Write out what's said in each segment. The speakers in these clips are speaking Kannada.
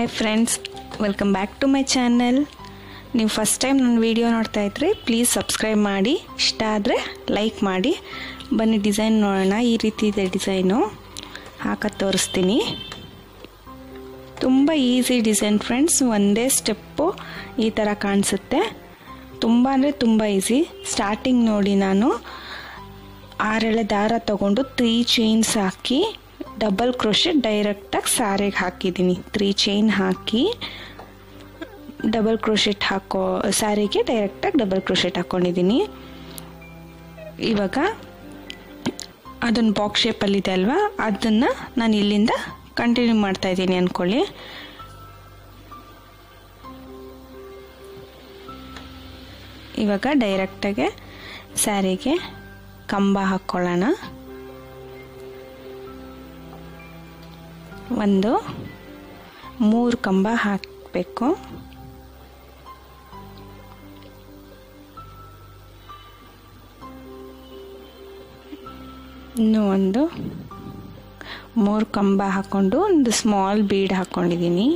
Hi friends, welcome back to my channel. ನೀವು ಫಸ್ಟ್ ಟೈಮ್ ನನ್ನ ವಿಡಿಯೋ ನೋಡ್ತಾ ಇದ್ದರೆ ಪ್ಲೀಸ್ ಸಬ್ಸ್ಕ್ರೈಬ್ ಮಾಡಿ, ಇಷ್ಟ ಆದರೆ ಲೈಕ್ ಮಾಡಿ. ಬನ್ನಿ ಡಿಸೈನ್ ನೋಡೋಣ. ಈ ರೀತಿ ಇದೆ ಡಿಸೈನು, ಹಾಕಿ ತೋರಿಸ್ತೀನಿ. ತುಂಬ ಈಸಿ ಡಿಸೈನ್ ಫ್ರೆಂಡ್ಸ್, ಒಂದೇ ಸ್ಟೆಪ್ಪು ಈ ಥರ ಕಾಣಿಸುತ್ತೆ. ತುಂಬ ಅಂದರೆ ತುಂಬ ಈಸಿ. ಸ್ಟಾರ್ಟಿಂಗ್ ನೋಡಿ, ನಾನು 6 ಎಳೆ ದಾರ ತಗೊಂಡು 3 ಚೈನ್ಸ್ ಹಾಕಿ ಡಬಲ್ ಕ್ರೋಶೆಟ್ ಡೈರೆಕ್ಟಾಗಿ ಸಾರಿಗೆ ಹಾಕಿದ್ದೀನಿ. 3 ಚೈನ್ ಹಾಕಿ ಡಬಲ್ ಕ್ರೋಶೆಟ್ ಸಾರಿಗೆ ಡೈರೆಕ್ಟಾಗಿ ಡಬಲ್ ಕ್ರೋಶೆಟ್ ಹಾಕ್ಕೊಂಡಿದ್ದೀನಿ. ಇವಾಗ ಅದೊಂದು ಬಾಕ್ಸ್ ಶೇಪಲ್ಲಿದೆ ಅಲ್ವಾ, ಅದನ್ನು ನಾನು ಇಲ್ಲಿಂದ ಕಂಟಿನ್ಯೂ ಮಾಡ್ತಾಯಿದ್ದೀನಿ ಅಂದ್ಕೊಳ್ಳಿ. ಇವಾಗ ಡೈರೆಕ್ಟಾಗೆ ಸ್ಯಾರಿಗೆ ಕಂಬ ಹಾಕ್ಕೊಳ್ಳೋಣ. 3 ಕಂಬ ಹಾಕಬೇಕು. ಇನ್ನೂ 3 ಕಂಬ ಹಾಕ್ಕೊಂಡು ಒಂದು ಸ್ಮಾಲ್ ಬೀಡ್ ಹಾಕ್ಕೊಂಡಿದ್ದೀನಿ.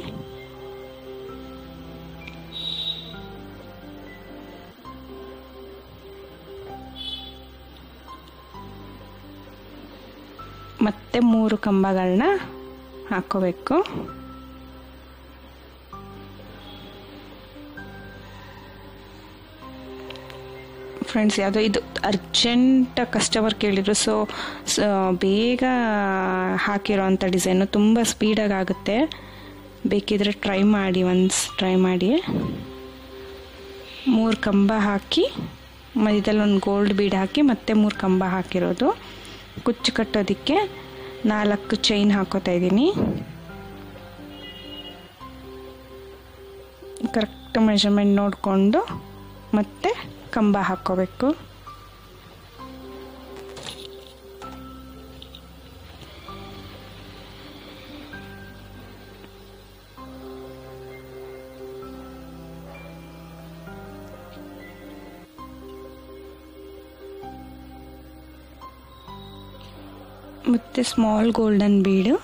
ಮತ್ತೆ 3 ಕಂಬಗಳನ್ನ ಹಾಕೋಬೇಕು. ಫ್ರೆಂಡ್ಸ್, ಯಾವುದೋ ಇದು ಅರ್ಜೆಂಟ್ ಕಸ್ಟಮರ್ ಕೇಳಿದ್ರು, ಸೊ ಬೇಗ ಹಾಕಿರೋವಂಥ ಡಿಸೈನು, ತುಂಬ ಸ್ಪೀಡಾಗಿ ಆಗುತ್ತೆ. ಬೇಕಿದ್ರೆ ಟ್ರೈ ಮಾಡಿ, ಟ್ರೈ ಮಾಡಿ. 3 ಕಂಬ ಹಾಕಿ ಮಧ್ಯದಲ್ಲಿ ಒಂದು ಗೋಲ್ಡ್ ಬೀಡ್ ಹಾಕಿ ಮತ್ತೆ 3 ಕಂಬ ಹಾಕಿರೋದು. ಕುಚ್ಚು ಕಟ್ಟೋದಕ್ಕೆ 4 ಚೈನ್ ಹಾಕೋತಾ ಇದ್ದೀನಿ. ಕರೆಕ್ಟ್ ಮೆಷರ್ಮೆಂಟ್ ನೋಡಿಕೊಂಡು ಮತ್ತೆ ಕಂಬ ಹಾಕ್ಕೋಬೇಕು. ಮತ್ತೆ ಸ್ಮಾಲ್ ಗೋಲ್ಡನ್ ಬೀಡು.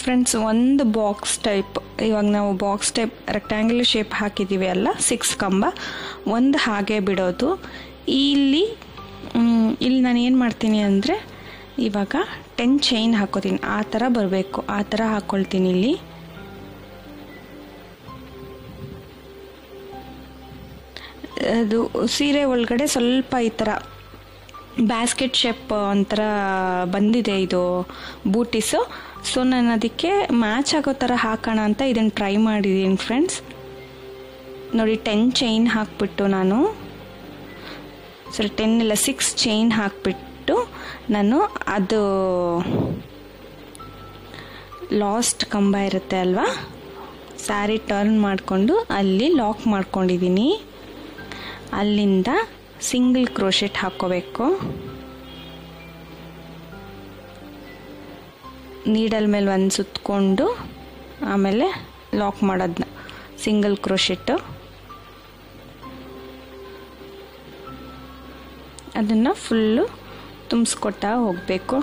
ಫ್ರೆಂಡ್ಸ್, ಒಂದು ಬಾಕ್ಸ್ ಟೈಪ್, ಇವಾಗ ನಾವು ಬಾಕ್ಸ್ ಟೈಪ್ ರೆಕ್ಟ್ಯಾಂಗ್ಯುಲರ್ ಶೇಪ್ ಹಾಕಿದ್ದೀವಿ ಅಲ್ಲ, 6 ಕಂಬ, ಒಂದು ಹಾಗೆ ಬಿಡೋದು. ಇಲ್ಲಿ ನಾನು ಏನು ಮಾಡ್ತೀನಿ ಅಂದರೆ, ಇವಾಗ 10 ಚೈನ್ ಹಾಕೋತೀನಿ. ಆ ಥರ ಬರಬೇಕು, ಆ ಥರ ಹಾಕ್ಕೊಳ್ತೀನಿ. ಇಲ್ಲಿ ಅದು ಸೀರೆ ಒಳಗಡೆ ಸ್ವಲ್ಪ ಈ ಥರ ಬ್ಯಾಸ್ಕೆಟ್ ಶೇಪ್ ಒಂಥರ ಬಂದಿದೆ ಇದು ಬೂಟೀಸು. ಸೊ ನಾನು ಅದಕ್ಕೆ ಮ್ಯಾಚ್ ಆಗೋ ಥರ ಹಾಕೋಣ ಅಂತ ಇದನ್ನು ಟ್ರೈ ಮಾಡಿದ್ದೀನಿ ಫ್ರೆಂಡ್ಸ್. ನೋಡಿ, 10 ಚೈನ್ ಹಾಕ್ಬಿಟ್ಟು ನಾನು 10 ಇಲ್ಲ 6 ಚೈನ್ ಹಾಕ್ಬಿಟ್ಟು ನಾನು ಅದು ಲಾಸ್ಟ್ ಕಂಬ ಇರುತ್ತೆ ಅಲ್ವಾ, ಸ್ಯಾರಿ ಟರ್ನ್ ಮಾಡಿಕೊಂಡು ಅಲ್ಲಿ ಲಾಕ್ ಮಾಡ್ಕೊಂಡಿದ್ದೀನಿ. ಅಲ್ಲಿಂದ ಸಿಂಗಲ್ ಕ್ರೋಶೆಟ್ ಹಾಕ್ಕೋಬೇಕು. ನೀಡಲ್ ಮೇಲೆ ಒಂದು ಸುತ್ತಕೊಂಡು ಆಮೇಲೆ ಲಾಕ್ ಮಾಡೋದನ್ನ ಸಿಂಗಲ್ ಕ್ರೋಶೆಟ್ಟು. ಅದನ್ನು ಫುಲ್ಲು ತುಂಬಿಸ್ಕೊಟ್ಟ ಹೋಗಬೇಕು.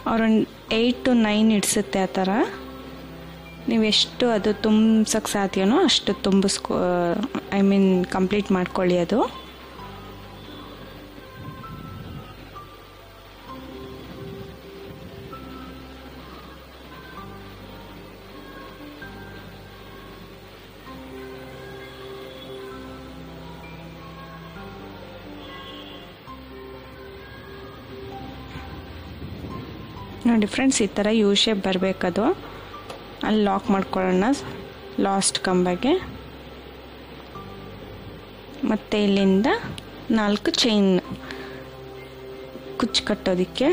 ಅವರೊಂದು 8 to 9 ಇಡಿಸುತ್ತೆ. ಆ ಥರ ನೀವೆಷ್ಟು ಅದು ತುಂಬಿಸೋಕ್ಕೆ ಸಾಧ್ಯನೋ ಅಷ್ಟು ಕಂಪ್ಲೀಟ್ ಮಾಡ್ಕೊಳ್ಳಿ. ಅದು ನೋಡಿ ಫ್ರೆಂಡ್ಸ್, ಈ ಥರ ಯು ಶೇಪ್ ಬರಬೇಕದು. ಅಲ್ಲಿ ಲಾಕ್ ಮಾಡ್ಕೊಳ್ಳೋಣ ಲಾಸ್ಟ್ ಕಂಬಗೆ. ಮತ್ತು ಇಲ್ಲಿಂದ 4 ಚೈನ್ ಕುಚ್ಚು ಕಟ್ಟೋದಕ್ಕೆ.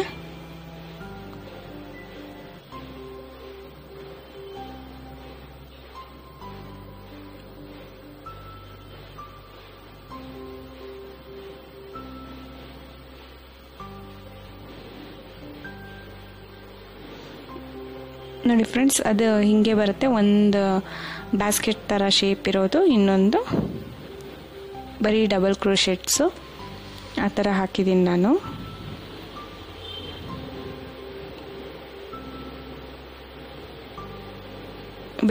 ನೋಡಿ ಫ್ರೆಂಡ್ಸ್, ಅದು ಹೀಗೆ ಬರುತ್ತೆ. ಒಂದು ಬ್ಯಾಸ್ಕೆಟ್ ಥರ ಶೇಪ್ ಇರೋದು, ಇನ್ನೊಂದು ಬರೀ ಡಬಲ್ ಕ್ರೋಶೆಟ್ಸು ಆ ಥರ ಹಾಕಿದ್ದೀನಿ ನಾನು.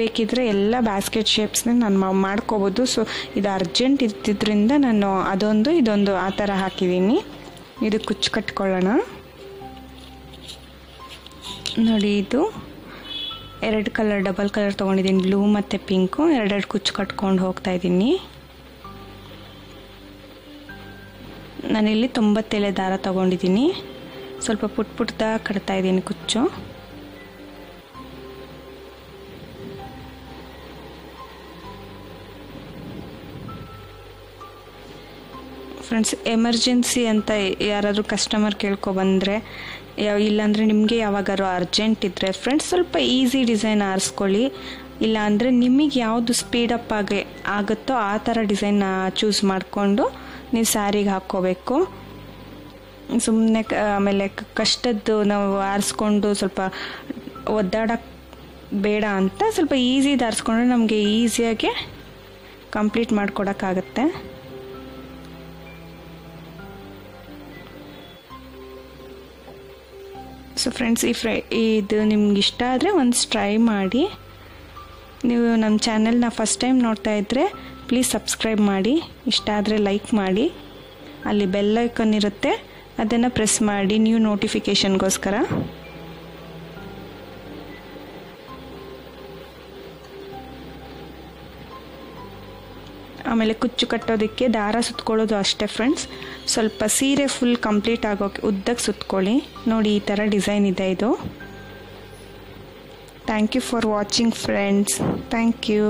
ಬೇಕಿದ್ರೆ ಎಲ್ಲ ಬ್ಯಾಸ್ಕೆಟ್ ಶೇಪ್ಸ್ನ ನಾನು ಮಾಡ್ಕೋಬೋದು. ಸೊ ಇದು ಅರ್ಜೆಂಟ್ ಇದ್ದಿದ್ದರಿಂದ ನಾನು ಅದೊಂದು ಇದೊಂದು ಆ ಥರ ಹಾಕಿದ್ದೀನಿ. ಇದು ಕುಚ್ಚು ಕಟ್ಕೊಳ್ಳೋಣ. ನೋಡಿ, ಇದು 2 ಕಲರ್ ಡಬಲ್ ಕಲರ್ ತೊಗೊಂಡಿದ್ದೀನಿ, ಬ್ಲೂ ಮತ್ತು ಪಿಂಕು. 2 ಕುಚ್ಚು ಕಟ್ಕೊಂಡು ಹೋಗ್ತಾ ಇದ್ದೀನಿ. ನಾನಿಲ್ಲಿ 90 ಎಳೆ ದಾರ ತೊಗೊಂಡಿದ್ದೀನಿ. ಸ್ವಲ್ಪ ಪುಟ್ಟದಾಗಿ ಕಟ್ತಾ ಇದ್ದೀನಿ ಕುಚ್ಚು. ಫ್ರೆಂಡ್ಸ್, ಎಮರ್ಜೆನ್ಸಿ ಅಂತ ಯಾರಾದರೂ ಕಸ್ಟಮರ್ ಕೇಳ್ಕೊಬಂದರೆ, ಇಲ್ಲಾಂದರೆ ನಿಮಗೆ ಯಾವಾಗಾರು ಅರ್ಜೆಂಟ್ ಇದ್ದರೆ ಫ್ರೆಂಡ್ಸ್ ಸ್ವಲ್ಪ ಈಸಿ ಡಿಸೈನ್ ಆರಿಸ್ಕೊಳ್ಳಿ. ಇಲ್ಲಾಂದರೆ ನಿಮಗೆ ಯಾವುದು ಸ್ಪೀಡಪ್ ಆಗುತ್ತೋ ಆ ಥರ ಡಿಸೈನ್ನ ಚೂಸ್ ಮಾಡಿಕೊಂಡು ನೀವು ಸ್ಯಾರಿಗೆ ಹಾಕ್ಕೋಬೇಕು. ಸುಮ್ಮನೆ ಆಮೇಲೆ ಕಷ್ಟದ್ದು ನಾವು ಆರಿಸ್ಕೊಂಡು ಸ್ವಲ್ಪ ಒದ್ದಾಡಕ್ಕೆ ಬೇಡ ಅಂತ ಸ್ವಲ್ಪ ಈಸಿದು ಆರಿಸ್ಕೊಂಡ್ರೆ ನಮಗೆ ಈಸಿಯಾಗಿ ಕಂಪ್ಲೀಟ್ ಮಾಡ್ಕೊಡೋಕ್ಕಾಗತ್ತೆ. ಸೊ ಫ್ರೆಂಡ್ಸ್, ಇದು ನಿಮ್ಗೆ ಇಷ್ಟ ಆದರೆ ಒಂದು ಟ್ರೈ ಮಾಡಿ. ನೀವು ನಮ್ಮ ಚಾನೆಲ್ನ ಫಸ್ಟ್ ಟೈಮ್ ನೋಡ್ತಾ ಇದ್ದರೆ ಪ್ಲೀಸ್ ಸಬ್ಸ್ಕ್ರೈಬ್ ಮಾಡಿ. ಇಷ್ಟ ಆದರೆ ಲೈಕ್ ಮಾಡಿ. ಅಲ್ಲಿ ಬೆಲ್ ಐಕಾನ್ ಇರುತ್ತೆ, ಅದನ್ನು ಪ್ರೆಸ್ ಮಾಡಿ ನ್ಯೂ ನೋಟಿಫಿಕೇಷನ್ಗೋಸ್ಕರ. ಆಮೇಲೆ ಕುಚ್ಚು ಕಟ್ಟೋದಕ್ಕೆ ದಾರ ಸುತ್ಕೊಳ್ಳೋದು ಅಷ್ಟೇ ಫ್ರೆಂಡ್ಸ್. ಸ್ವಲ್ಪ ಸೀರೆ ಫುಲ್ ಕಂಪ್ಲೀಟ್ ಆಗೋಕ್ಕೆ ಉದ್ದಕ್ಕೆ ಸುತ್ಕೊಳ್ಳಿ. ನೋಡಿ, ಈ ಥರ ಡಿಸೈನ್ ಇದೆ ಇದು. Thank you for watching friends. Thank you.